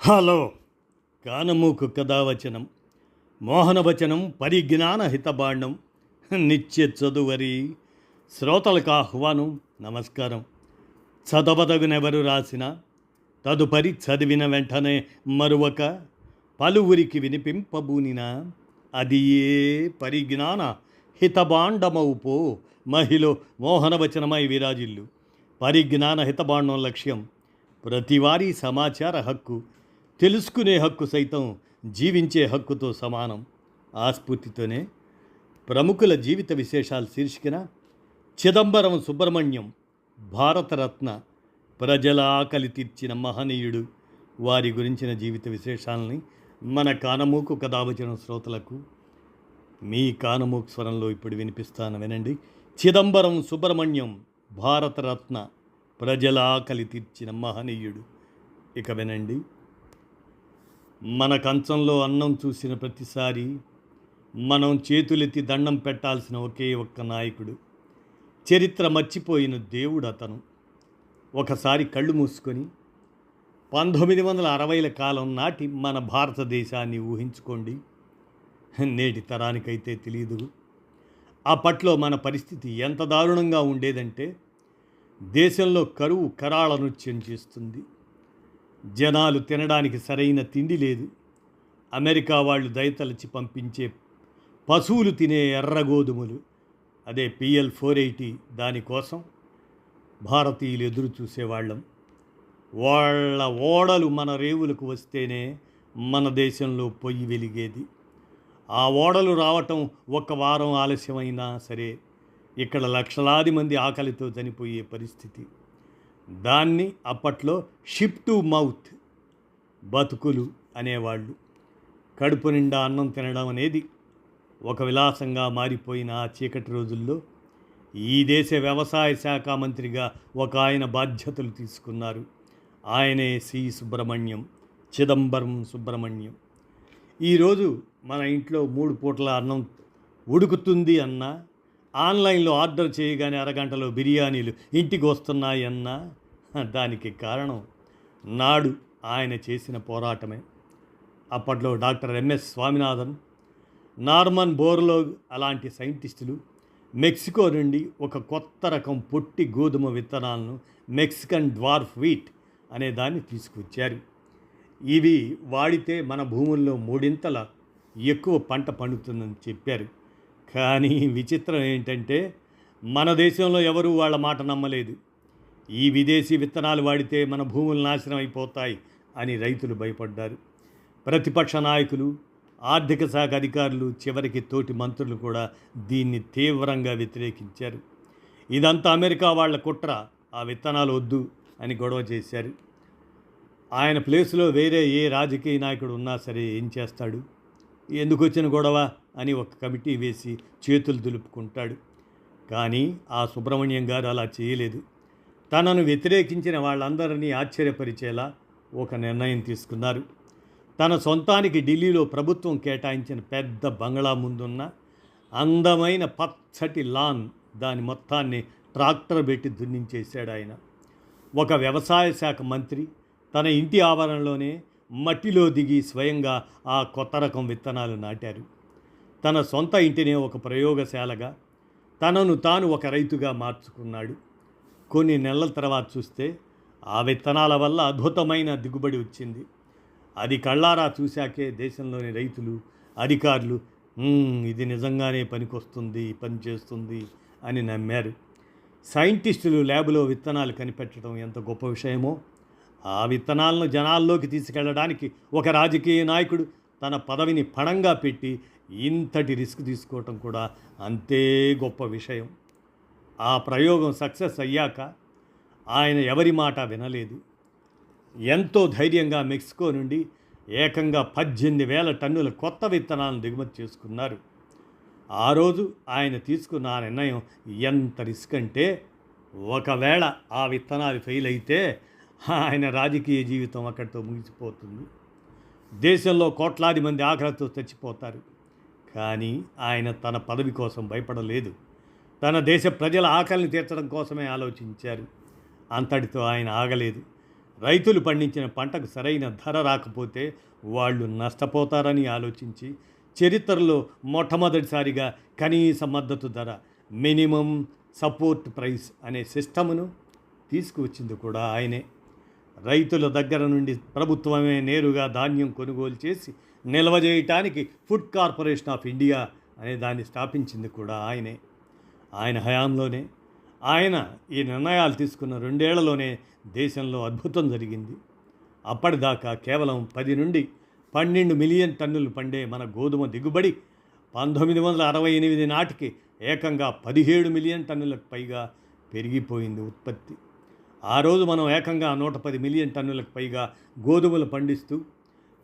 Hello కానమూకు కథావచనం మోహనవచనం పరిజ్ఞాన హితబాండం నిత్య చదువరి శ్రోతలకు ఆహ్వానం నమస్కారం. చదవదగునెవరు రాసిన తదుపరి చదివిన వెంటనే మరువక పలువురికి వినిపింపబూనిన అది ఏ పరిజ్ఞాన హితబాండమవుపో మహిళ మోహనవచనమై విరాజిల్లు. పరిజ్ఞాన హితబాండం లక్ష్యం ప్రతివారీ సమాచార హక్కు, తెలుసుకునే హక్కు సైతం జీవించే హక్కుతో సమానం. ఆ స్ఫూర్తితోనే ప్రముఖుల జీవిత విశేషాలు శీర్షికన చిదంబరం సుబ్రహ్మణ్యం భారతరత్న, ప్రజల ఆకలి తీర్చిన మహనీయుడు, వారి గురించిన జీవిత విశేషాలని మన కానమూకు కథావచనం శ్రోతలకు మీ కానమూకు స్వరంలో ఇప్పుడు వినిపిస్తాను, వినండి. చిదంబరం సుబ్రహ్మణ్యం భారతరత్న, ప్రజల ఆకలి తీర్చిన మహనీయుడు. ఇక వినండి. మన కంచంలో అన్నం చూసిన ప్రతిసారి మనం చేతులెత్తి దండం పెట్టాల్సిన ఒకే ఒక్క నాయకుడు, చరిత్ర మర్చిపోయిన దేవుడు అతను. ఒకసారి కళ్ళు మూసుకొని 1960ల కాలం నాటి మన భారతదేశాన్ని ఊహించుకోండి. నేటి తరానికైతే తెలియదు అప్పట్లో మన పరిస్థితి ఎంత దారుణంగా ఉండేదంటే, దేశంలో కరువు కరాళ నృత్యం చేస్తుంది. జనాలు తినడానికి సరైన తిండి లేదు. అమెరికా వాళ్ళు దయతలచి పంపించే పశువులు తినే ఎర్రగోధుమలు, అదే PL-480, దానికోసం భారతీయులు ఎదురు చూసేవాళ్ళం. వాళ్ళ ఓడలు మన రేవులకు వస్తేనే మన దేశంలో పొయ్యి వెలిగేది. ఆ ఓడలు రావటం ఒక వారం ఆలస్యమైనా సరే ఇక్కడ లక్షలాది మంది ఆకలితో చనిపోయే పరిస్థితి. దాన్ని అప్పట్లో షిప్ టు మౌత్ బతుకులు అనేవాళ్ళు. కడుపు నిండా అన్నం తినడం అనేది ఒక విలాసంగా మారిపోయిన ఆ చీకటి రోజుల్లో ఈ దేశ వ్యవసాయ శాఖ మంత్రిగా ఒక ఆయన బాధ్యతలు తీసుకున్నారు. ఆయనే సుబ్రహ్మణ్యం, చిదంబరం సుబ్రహ్మణ్యం. ఈరోజు మన ఇంట్లో 3 పూటల అన్నం ఉడుకుతుంది అన్నా, ఆన్లైన్లో ఆర్డర్ చేయగానే అరగంటలో బిర్యానీలు ఇంటికి వస్తున్నాయన్నా, దానికి కారణం నాడు ఆయన చేసిన పోరాటమే. అప్పట్లో డాక్టర్ MS స్వామినాథన్, నార్మన్ బోర్లోగ్ అలాంటి సైంటిస్టులు మెక్సికో నుండి ఒక కొత్త రకం పొట్టి గోధుమ విత్తనాలను, మెక్సికన్ డ్వార్ఫ్ వీట్ అనే దాన్ని తీసుకొచ్చారు. ఇవి వాడితే మన భూముల్లో 3 ఎక్కువ పంట పండుతుందని చెప్పారు. కానీ విచిత్రం ఏంటంటే, మన దేశంలో ఎవరూ వాళ్ళ మాట నమ్మలేదు. ఈ విదేశీ విత్తనాలు వాడితే మన భూములు నాశనం అయిపోతాయి అని రైతులు భయపడ్డారు. ప్రతిపక్ష నాయకులు, ఆర్థిక శాఖ అధికారులు, చివరికి తోటి మంత్రులు కూడా దీన్ని తీవ్రంగా వ్యతిరేకించారు. ఇదంతా అమెరికా వాళ్ళ కుట్ర, ఆ విత్తనాలు వద్దు అని గొడవ చేశారు. ఆయన ప్లేస్లో వేరే ఏ రాజకీయ నాయకుడు ఉన్నా సరే ఏం చేస్తాడు? ఎందుకు వచ్చిన గొడవ అని ఒక కమిటీ వేసి చేతులు దులుపుకుంటాడు. కానీ ఆ సుబ్రహ్మణ్యం గారు అలా చేయలేదు. తనను వ్యతిరేకించిన వాళ్ళందరినీ ఆశ్చర్యపరిచేలా ఒక నిర్ణయం తీసుకున్నారు. తన సొంతానికి ఢిల్లీలో ప్రభుత్వం కేటాయించిన పెద్ద బంగ్లా ముందున్న అందమైన పచ్చటి లాన్, దాని మొత్తాన్ని ట్రాక్టర్ పెట్టి దున్నించేశాడు ఆయన. ఒక వ్యవసాయ శాఖ మంత్రి తన ఇంటి ఆవరణలోనే మట్టిలో దిగి స్వయంగా ఆ కొత్త రకం విత్తనాలు నాటారు. తన సొంత ఇంటినే ఒక ప్రయోగశాలగా, తనను తాను ఒక రైతుగా మార్చుకున్నాడు. కొన్ని నెలల తర్వాత చూస్తే ఆ విత్తనాల వల్ల అద్భుతమైన దిగుబడి వచ్చింది. అది కళ్ళారా చూశాకే దేశంలోని రైతులు, అధికారులు ఇది నిజంగానే పనికొస్తుంది, పని చేస్తుంది అని నమ్మారు. సైంటిస్టులు ల్యాబ్లో విత్తనాలు కనిపెట్టడం ఎంత గొప్ప విషయమో, ఆ విత్తనాలను జనాల్లోకి తీసుకెళ్ళడానికి ఒక రాజకీయ నాయకుడు తన పదవిని పణంగా పెట్టి ఇంతటి రిస్క్ తీసుకోవటం కూడా అంతే గొప్ప విషయం. ఆ ప్రయోగం సక్సెస్ అయ్యాక ఆయన ఎవరి మాట వినలేదు. ఎంతో ధైర్యంగా మెక్సికో నుండి ఏకంగా 18,000 టన్నుల కొత్త విత్తనాలను దిగుమతి చేసుకున్నారు. ఆ రోజు ఆయన తీసుకున్న ఆ నిర్ణయం ఎంత రిస్క్ అంటే, ఒకవేళ ఆ విత్తనాలు ఫెయిల్ అయితే ఆయన రాజకీయ జీవితం అక్కడితో ముగిసిపోతుంది. దేశంలో కోట్లాది మంది ఆకలితో చచ్చిపోతారు. కానీ ఆయన తన పదవి కోసం భయపడలేదు. తన దేశ ప్రజల ఆకలిని తీర్చడం కోసమే ఆలోచించారు. అంతటితో ఆయన ఆగలేదు. రైతులు పండించిన పంటకు సరైన ధర రాకపోతే వాళ్ళు నష్టపోతారని ఆలోచించి చరిత్రలో మొట్టమొదటిసారిగా కనీస మద్దతు ధర, మినిమం సపోర్ట్ ప్రైస్ అనే సిస్టమ్ను తీసుకువచ్చింది కూడా ఆయనే. రైతుల దగ్గర నుండి ప్రభుత్వమే నేరుగా ధాన్యం కొనుగోలు చేసి నిల్వ చేయటానికి ఫుడ్ కార్పొరేషన్ ఆఫ్ ఇండియా అనే దాన్ని స్థాపించింది కూడా ఆయనే. ఆయన హయాంలోనే, ఆయన ఈ నిర్ణయాలు తీసుకున్న 2 ఏళ్లలోనే దేశంలో అద్భుతం జరిగింది. అప్పటిదాకా కేవలం 10 నుండి 12 మిలియన్ టన్నులు పండే మన గోధుమ దిగుబడి 1968 నాటికి ఏకంగా 17 మిలియన్ టన్నులకు పైగా పెరిగిపోయింది ఉత్పత్తి. ఆ రోజు మనం ఏకంగా 110 మిలియన్ టన్నులకు పైగా గోధుమలు పండిస్తూ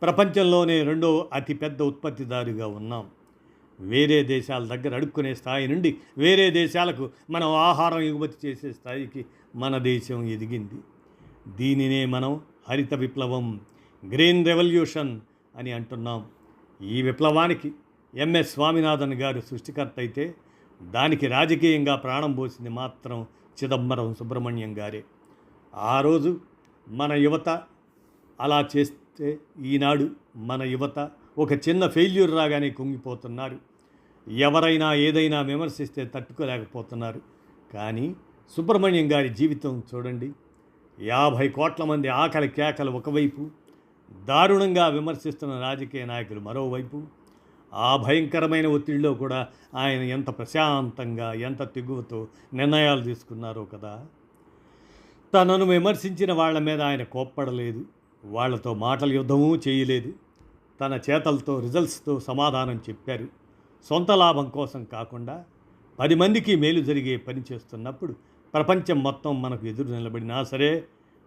ప్రపంచంలోనే 2వ అతిపెద్ద ఉత్పత్తిదారుగా ఉన్నాం. వేరే దేశాల దగ్గర అడుక్కునే స్థాయి నుండి వేరే దేశాలకు మనం ఆహారం ఎగుమతి చేసే స్థాయికి మన దేశం ఎదిగింది. దీనినే మనం హరిత విప్లవం, గ్రీన్ రెవల్యూషన్ అని అంటున్నాం. ఈ విప్లవానికి ఎంఎస్ స్వామినాథన్ గారు సృష్టికర్త అయితే దానికి రాజకీయంగా ప్రాణం పోసింది మాత్రం చిదంబరం సుబ్రహ్మణ్యం గారే. ఆ రోజు మన యువత అలా చేస్తే ఈనాడు మన యువత ఒక చిన్న ఫెయిల్యూర్ రాగానే కుంగిపోతున్నారు. ఎవరైనా ఏదైనా విమర్శిస్తే తట్టుకోలేకపోతున్నారు. కానీ సుబ్రహ్మణ్యం గారి జీవితం చూడండి. 50 కోట్ల మంది ఆకలి కేకలు ఒకవైపు, దారుణంగా విమర్శిస్తున్న రాజకీయ నాయకులు మరోవైపు. ఆ భయంకరమైన ఒత్తిడిలో కూడా ఆయన ఎంత ప్రశాంతంగా, ఎంత తెగువతో నిర్ణయాలు తీసుకున్నారో కదా. తనను విమర్శించిన వాళ్ళ మీద ఆయన కోప్పడలేదు, వాళ్లతో మాటల యుద్ధమూ చేయలేదు. తన చేతలతో, రిజల్ట్స్తో సమాధానం చెప్పారు. సొంత లాభం కోసం కాకుండా 10 మందికి మేలు జరిగే పని చేస్తున్నప్పుడు ప్రపంచం మొత్తం మనకు ఎదురు నిలబడినా సరే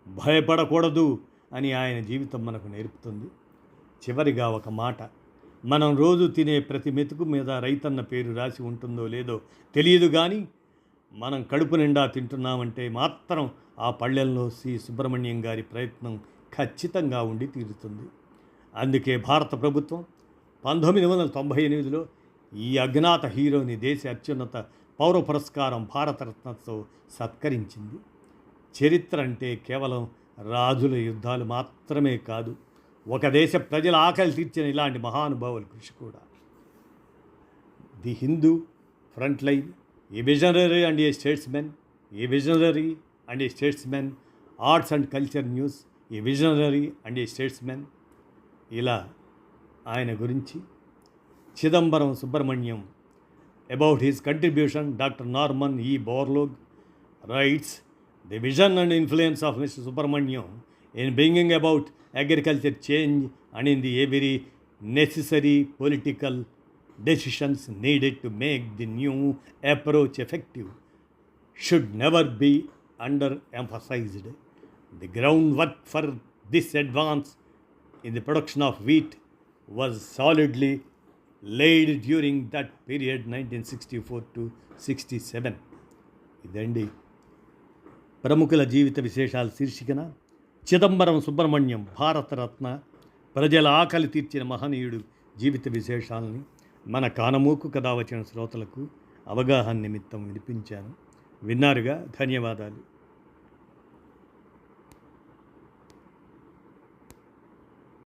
భయపడకూడదు అని ఆయన జీవితం మనకు నేర్పుతుంది. చివరిగా ఒక మాట, మనం రోజు తినే ప్రతి మెతుకు మీద రైతన్న పేరు రాసి ఉంటుందో లేదో తెలియదు, కానీ మనం కడుపు నిండా తింటున్నామంటే మాత్రం ఆ పళ్ళెంలో సి సుబ్రహ్మణ్యం గారి ప్రయత్నం ఖచ్చితంగా ఉండి తీరుతుంది. అందుకే భారత ప్రభుత్వం 1998లో ఈ అజ్ఞాత హీరోని దేశ అత్యున్నత పౌర పురస్కారం భారతరత్నతో సత్కరించింది. చరిత్ర అంటే కేవలం రాజుల యుద్ధాలు మాత్రమే కాదు, ఒక దేశ ప్రజల ఆకలి తీర్చిన ఇలాంటి మహానుభావుల కృషి కూడా. The Hindu front line, A visionary and A statesmen, A visionary and A statesmen, arts and culture news, A visionary and A statesmen. ఇలా ఆయన గురించి Chidambaram Subrahmanyam, about his contribution doctor Norman ఈ బోర్లోగ్ writes, the vision and influence of Mr. Subramaniam in bringing about agriculture change and in the every necessary political decisions needed to make the new approach effective should never be underemphasized. The groundwork for this advance in the production of wheat was solidly laid during that period 1964 to 67. ఇదండి ప్రముఖుల జీవిత విశేషాల శీర్షికన చిదంబరం సుబ్రహ్మణ్యం భారతరత్న, ప్రజల ఆకలి తీర్చిన మహనీయుడు జీవిత విశేషాలని మన కానమూకు కథ వచ్చిన శ్రోతలకు అవగాహన నిమిత్తం వినిపించాను. విన్నారుగా, ధన్యవాదాలు.